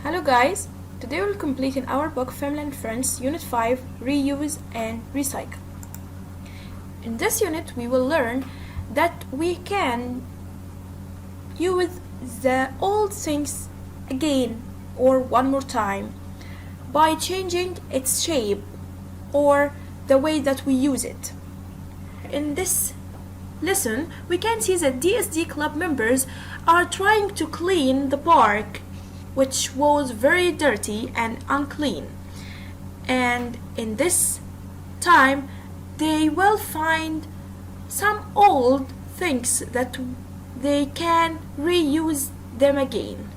Hello guys, today we'll complete in our book Family and Friends, Unit 5, Reuse and Recycle. In this unit we will learn that we can use the old things again or one more time by changing its shape or the way that we use it. In this lesson we can see that DSD club members are trying to clean the park, which was very dirty and unclean, and in this time they will find some old things that they can reuse them again,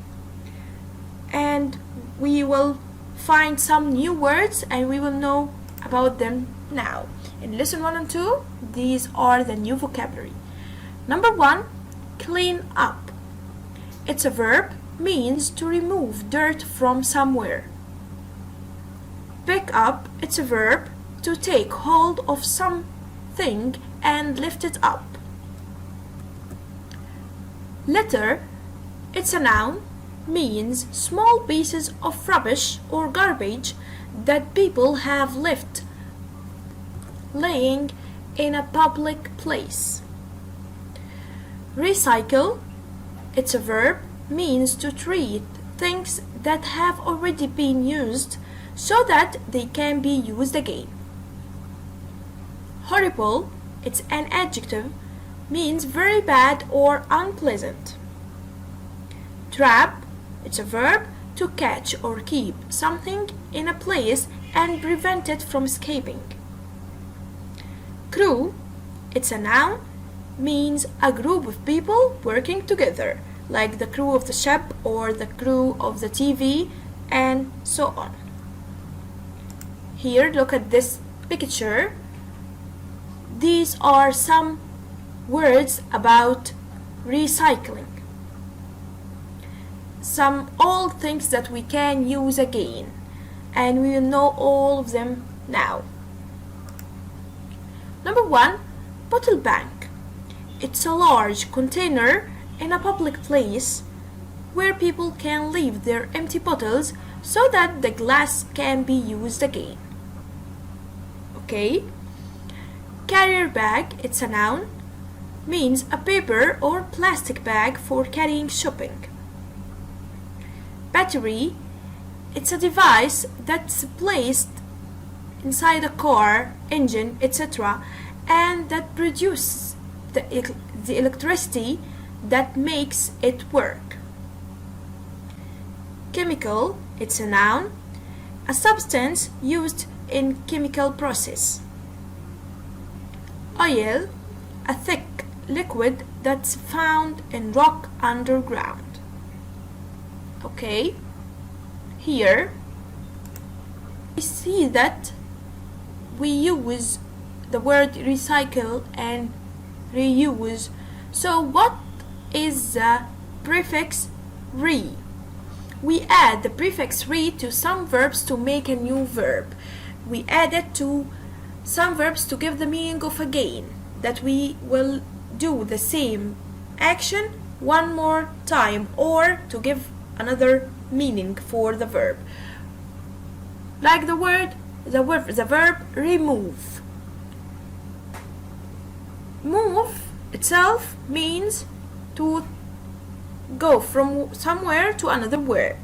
and we will find some new words and we will know about them now. In lesson 1 and 2, these are the new vocabulary. Number 1, clean up. It's a verb, means to remove dirt from somewhere. Pick up, it's a verb, to take hold of something and lift it up. Litter, it's a noun, means small pieces of rubbish or garbage that people have left laying in a public place. Recycle, it's a verb, means to treat things that have already been used so that they can be used again. Horrible, it's an adjective, means very bad or unpleasant. Trap, it's a verb, to catch or keep something in a place and prevent it from escaping. Crew, it's a noun, means a group of people working together, like the crew of the ship or the crew of the TV and so on. Here, look at this picture. These are some words about recycling. Some old things that we can use again, and we will know all of them now. Number 1, bottle bank. It's a large container in a public place where people can leave their empty bottles so that the glass can be used again. Okay? Carrier bag, it's a noun, means a paper or plastic bag for carrying shopping. Battery, it's a device that's placed inside a car, engine, etc., and that produces the electricity that makes it work. Chemical, it's a noun, a substance used in chemical process. Oil, a thick liquid that's found in rock underground. Okay, here we see that we use the word recycle and reuse. So what is the prefix re? We add the prefix re to some verbs to make a new verb. We add it to some verbs to give the meaning of again, that we will do the same action one more time or to give another meaning for the verb. Like the verb remove. Move itself means to go from somewhere to another where,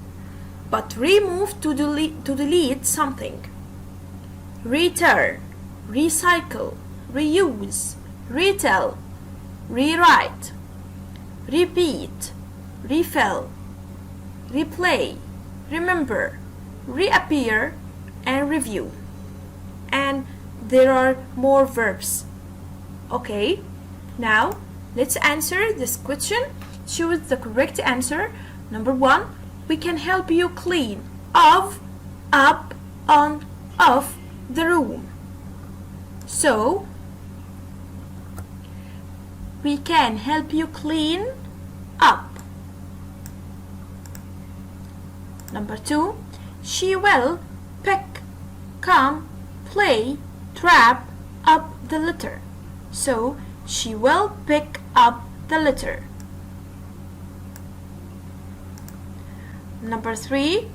but remove to delete something. Return, recycle, reuse, retell, rewrite, repeat, refill, replay, remember, reappear, and review. And there are more verbs. Okay, now let's answer this question. Choose the correct answer. Number 1, we can help you clean of, up, on, off the room. So we can help you clean up. Number 2, she will pick, come, play, trap up the litter. So she will pick up the litter. Number 3,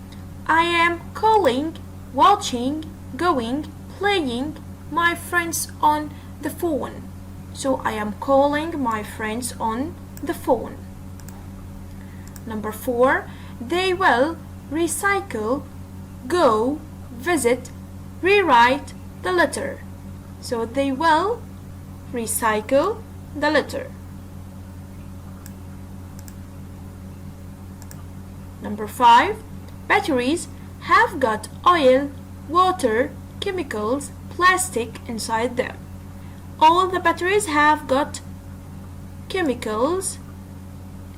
I am calling, watching, going, playing my friends on the phone. So I am calling my friends on the phone. Number 4, they will recycle, go, visit, rewrite the letter. So they will recycle the letter. Number 5, batteries have got oil, water, chemicals, plastic inside them. All the batteries have got chemicals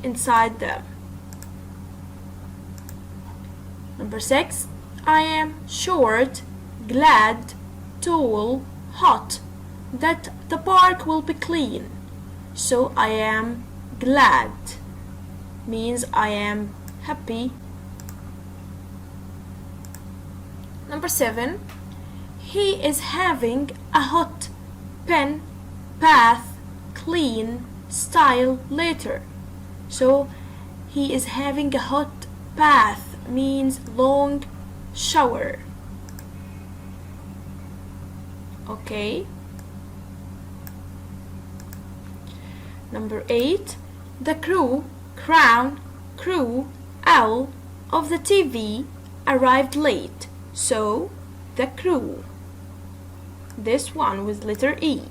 inside them. Number 6, I am short, glad, tall, hot that the park will be clean. So I am glad means I am happy. Number 7, he is having a hot pen, bath, clean, style later. So he is having a hot bath means long shower. Okay. Number 8, the crew, crown, crew, owl of the TV arrived late. So the crew. This one with letter E.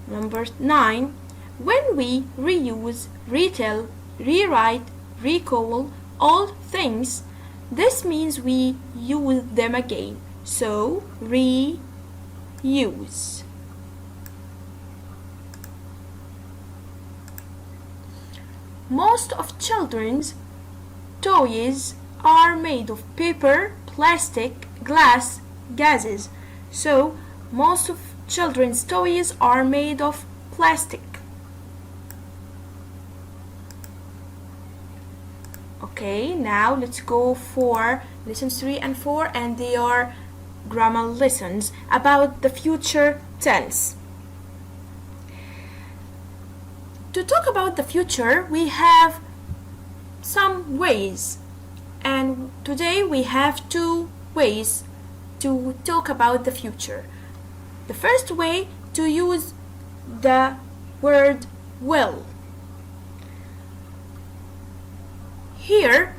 Number 9, when we reuse, retell, rewrite, recall all things, this means we use them again. So reuse. Most of children's toys are made of paper, plastic, glass, gases. So most of children's toys are made of plastic. Okay, now let's go for lessons 3 and 4, and they are grammar lessons about the future tense. To talk about the future, we have some ways, and today we have 2 ways to talk about the future. The first way, to use the word will. Here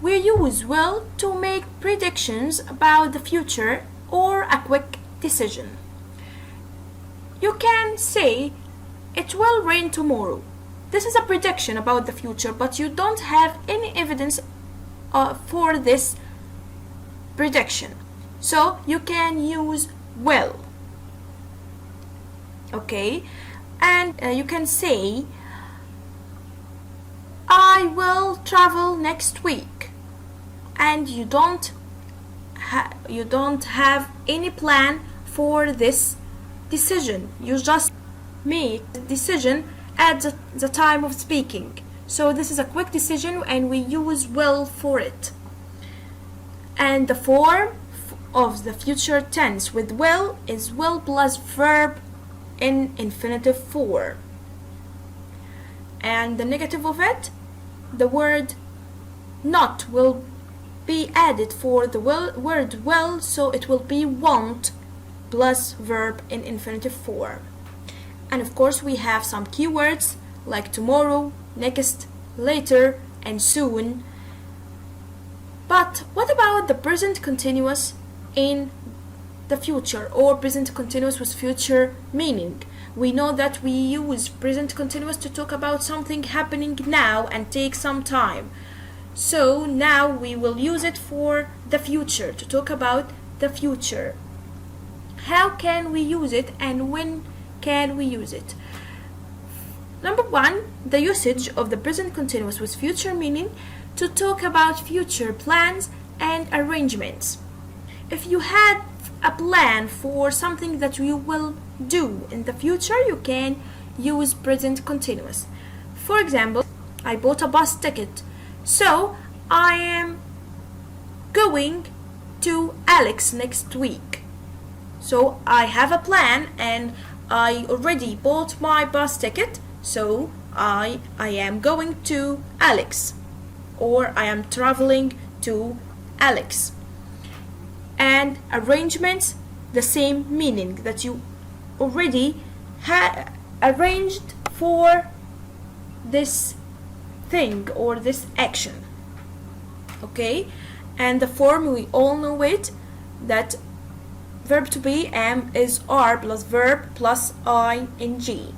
we use will to make predictions about the future or a quick decision. You can say it will rain tomorrow. This is a prediction about the future, but you don't have any evidence for this prediction. So you can use will. Okay, and you can say I will travel next week, and you don't have any plan for this decision. You just make the decision at the time of speaking. So this is a quick decision and we use will for it. And the form of the future tense with will is will plus verb in infinitive form. And the negative of it, the word not will be added for the word will, so it will be won't plus verb in infinitive form. And of course we have some keywords like tomorrow, next, later, and soon. But what about the present continuous in the future, or present continuous with future meaning? We know that we use present continuous to talk about something happening now and take some time. So now we will use it for the future, to talk about the future. How can we use it and when can we use it? Number 1, the usage of the present continuous with future meaning to talk about future plans and arrangements. If you had a plan for something that you will do in the future, you can use present continuous. For example, I bought a bus ticket, so I am going to Alex next week. So I have a plan and I already bought my bus ticket, so I am going to Alex. or I am traveling to Alex. And arrangements, the same meaning, that you already arranged for this thing or this action. Okay, and the form, we all know it, that verb to be am is are plus verb plus ing.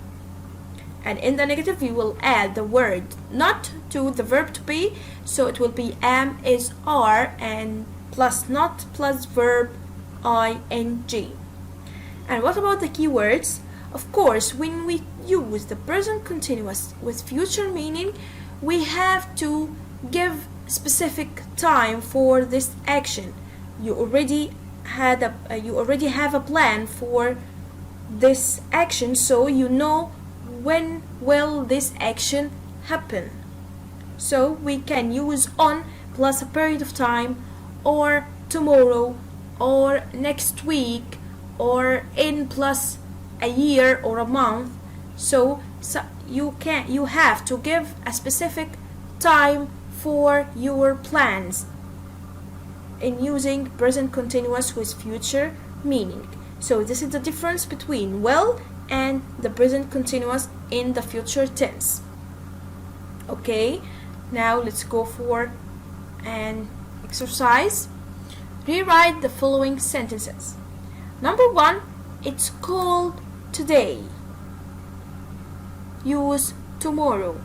And in the negative we will add the word not to the verb to be, so it will be am is are and plus not plus verb ing. And what about the keywords? Of course, when we use the present continuous with future meaning, we have to give specific time for this action. You already have a plan for this action, so you know when will this action happen. So we can use on plus a period of time, or tomorrow, or next week, or in plus a year or a month. So you have to give a specific time for your plans in using present continuous with future meaning. So this is the difference between will and the present continuous in the future tense. Okay, now let's go for an exercise. Rewrite the following sentences. Number 1, it's cold today. Use tomorrow.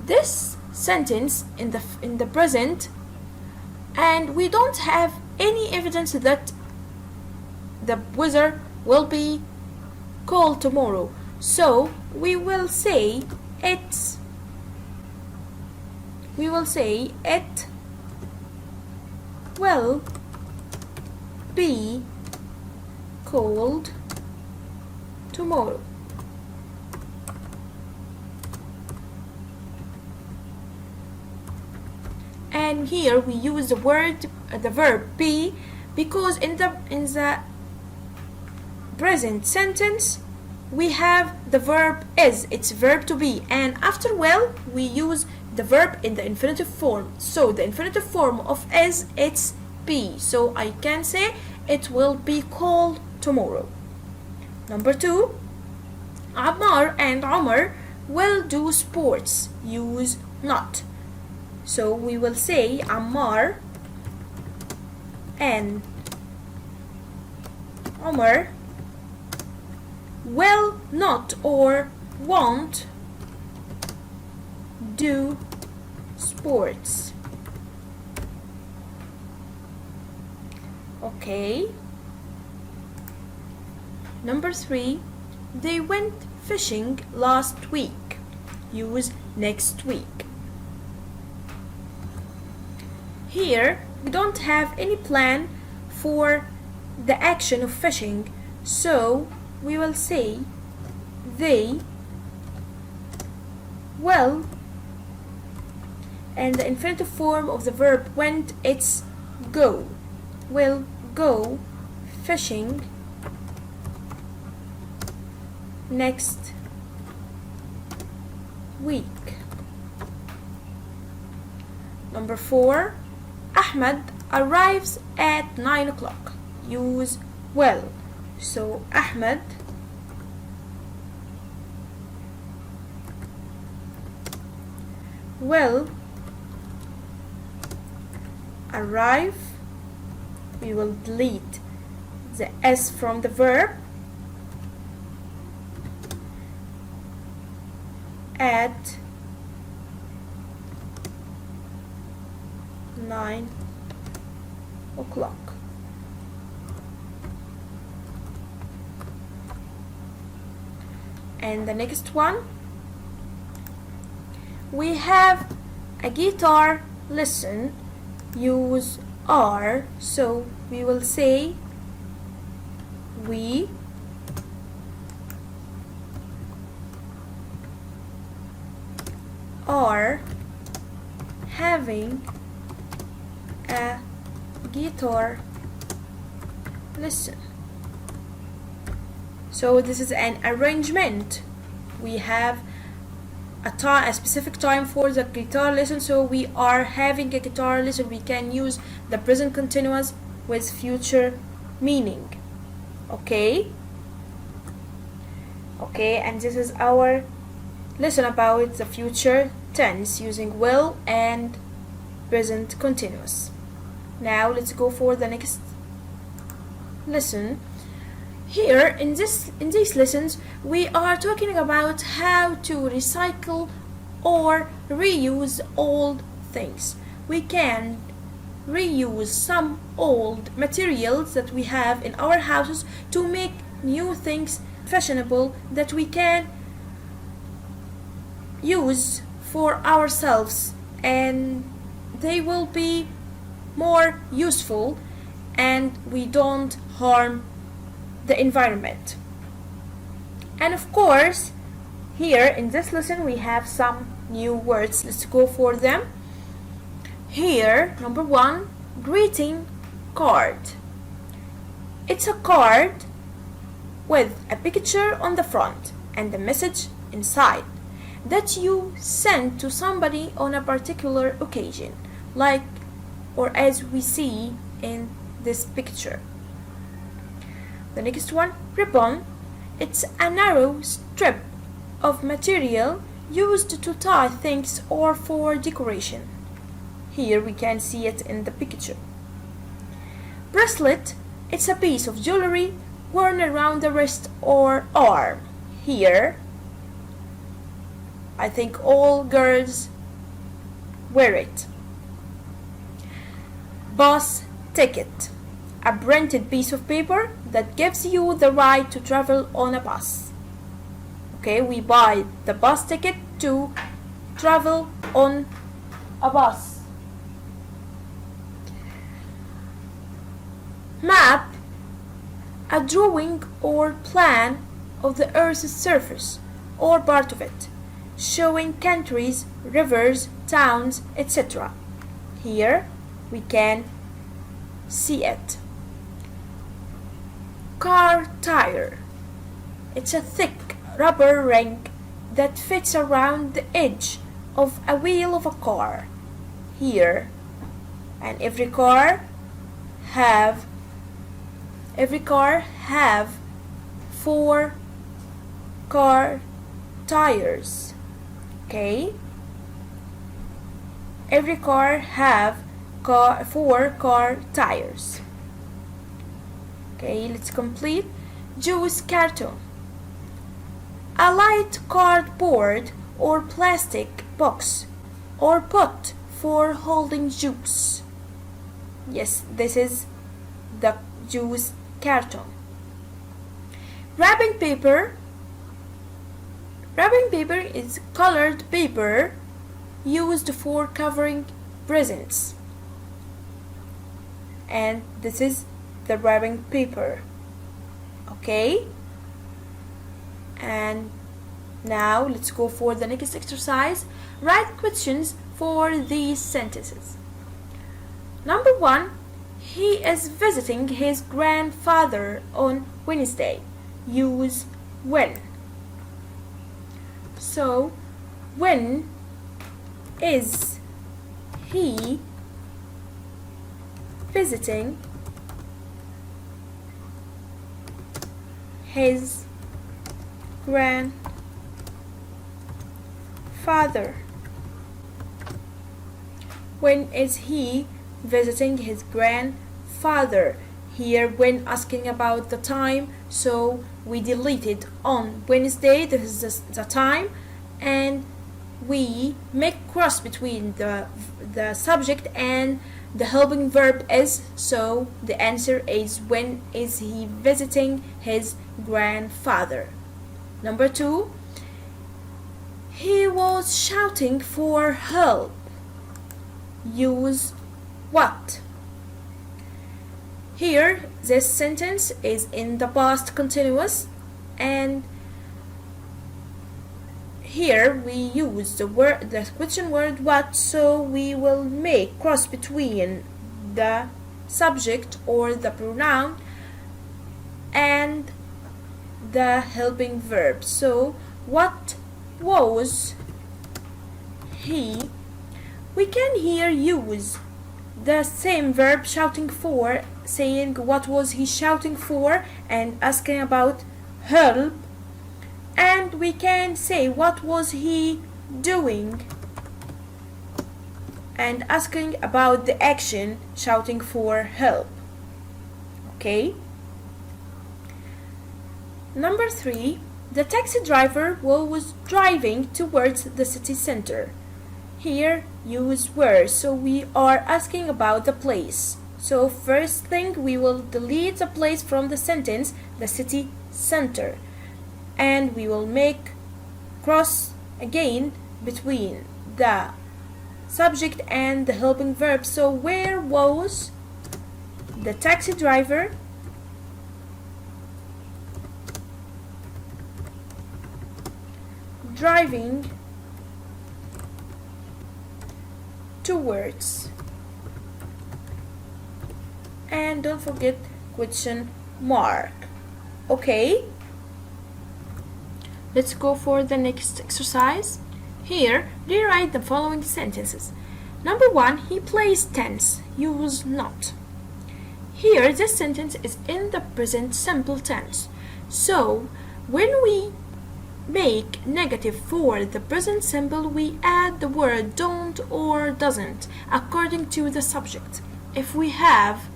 This sentence in the present, and we don't have any evidence that the weather will be cold tomorrow, so we will say it will be cold tomorrow. And here we use the verb be, because in the present sentence we have the verb is, it's verb to be, and after will we use the verb in the infinitive form. So the infinitive form of is, it's be, so I can say it will be cold tomorrow. Number 2, Ammar and Omar will do sports. Use not. So we will say Ammar and Omar will not or won't do sports. Okay. Number 3, they went fishing last week. Use next week. Here we don't have any plan for the action of fishing, so we will say they will, and the infinitive form of the verb went, it's go, will go fishing next week. Number 4, Ahmed arrives at 9 o'clock. Use will. So Ahmed will arrive. We will delete the S from the verb at 9 o'clock. And the next one, we have a guitar lesson. Use are, so we will say we are having a guitar lesson. So this is an arrangement. We have a specific time for the guitar lesson, so we are having a guitar lesson. We can use the present continuous with future meaning. Okay, and this is our lesson about the future tense using will and present continuous. Now let's go for the next lesson. Here in these lessons we are talking about how to recycle or reuse old things. We can reuse some old materials that we have in our houses to make new things fashionable that we can use for ourselves, and they will be more useful and we don't harm the environment. And of course, here in this lesson we have some new words. Let's go for them. Here, number 1, greeting card. It's a card with a picture on the front and a message inside that you send to somebody on a particular occasion, like or as we see in this picture. The next one, ribbon. It's a narrow strip of material used to tie things or for decoration. Here we can see it in the picture. Bracelet. It's a piece of jewelry worn around the wrist or arm. Here, I think all girls wear it. Bus ticket. A printed piece of paper that gives you the right to travel on a bus. Okay, we buy the bus ticket to travel on a bus. Map. A drawing or plan of the Earth's surface or part of it, showing countries, rivers, towns, etc. Here we can see it. Car tire. It's a thick rubber ring that fits around the edge of a wheel of a car. Here, and every car have 4 car tires. Okay, every car have 4 car tires. Okay, let's complete. Juice carton. A light cardboard or plastic box or pot for holding juice. Yes, this is the juice carton. Wrapping paper. Wrapping paper is colored paper used for covering presents. And this is the wrapping paper. Okay, and now let's go for the next exercise. Write questions for these sentences. Number 1, he is visiting his grandfather on Wednesday. Use when. So, when is he visiting his grandfather? When is he visiting his grandfather? Here, when asking about the time, so we deleted on Wednesday. This is the time, and we make cross between the subject and the helping verb is, so the answer is when is he visiting his grandfather. Number 2, he was shouting for help. Use what. Here this sentence is in the past continuous, and here we use the question word what, so we will make cross between the subject or the pronoun and the helping verb. So what was he, we can here use the same verb shouting for, saying what was he shouting for and asking about help, and we can say what was he doing and asking about the action shouting for help. Okay? Number 3, the taxi driver was driving towards the city center. Here use where, so we are asking about the place. So first thing, we will delete the place from the sentence, the city center, and we will make cross again between the subject and the helping verb. So where was the taxi driver driving towards? And don't forget question mark. Okay, let's go for the next exercise. Here, rewrite the following sentences. Number 1, he plays tennis. Use not. Here, this sentence is in the present simple tense. So, when we make negative for the present simple, we add the word don't or doesn't according to the subject. If we have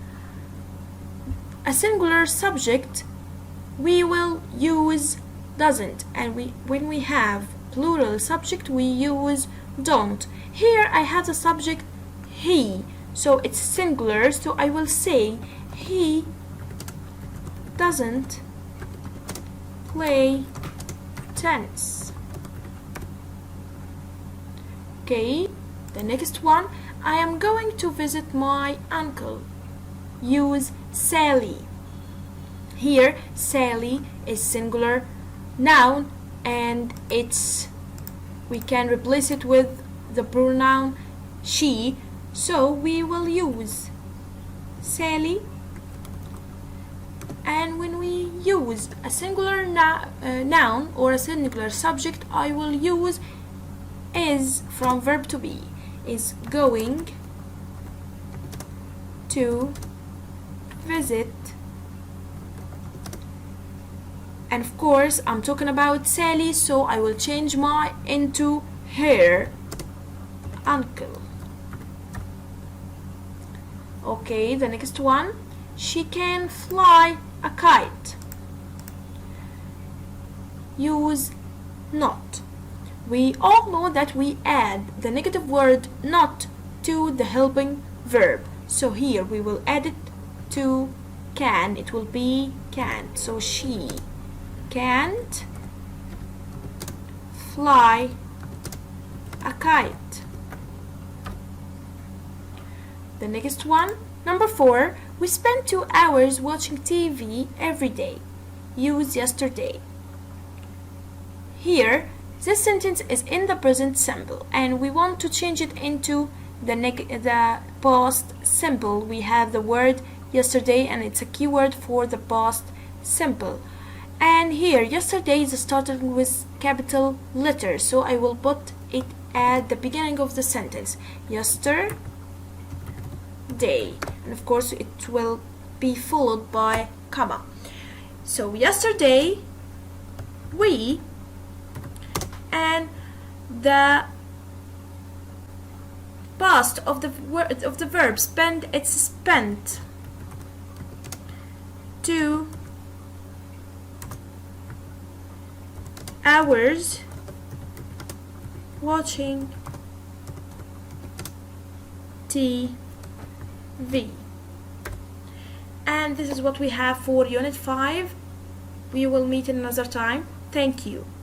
a singular subject, we will use doesn't, and when we have plural subject, we use don't. Here I have the subject he, so it's singular, so I will say he doesn't play tennis. Okay, the next one, I am going to visit my uncle. Use Sally. Here Sally is singular noun, and we can replace it with the pronoun she, so we will use Sally. And when we use a singular noun or a singular subject, I will use is from verb to be. Is going to visit, and of course I'm talking about Sally, so I will change my into her uncle. Okay, the next one, she can fly a kite. Use not. We all know that we add the negative word not to the helping verb, so here we will add it to can. It will be can't. So she can't fly a kite. The next one, number 4, we spent 2 hours watching TV every day. Use yesterday. Here, this sentence is in the present simple, and we want to change it into the past simple. We have the word yesterday, and it's a keyword for the past simple. And here, yesterday is starting with capital letters, so I will put it at the beginning of the sentence. Yesterday, and of course it will be followed by comma. So yesterday we, and the past of the verb spend, it's spent. 2 hours watching TV. And this is what we have for Unit 5. We will meet in another time. Thank you.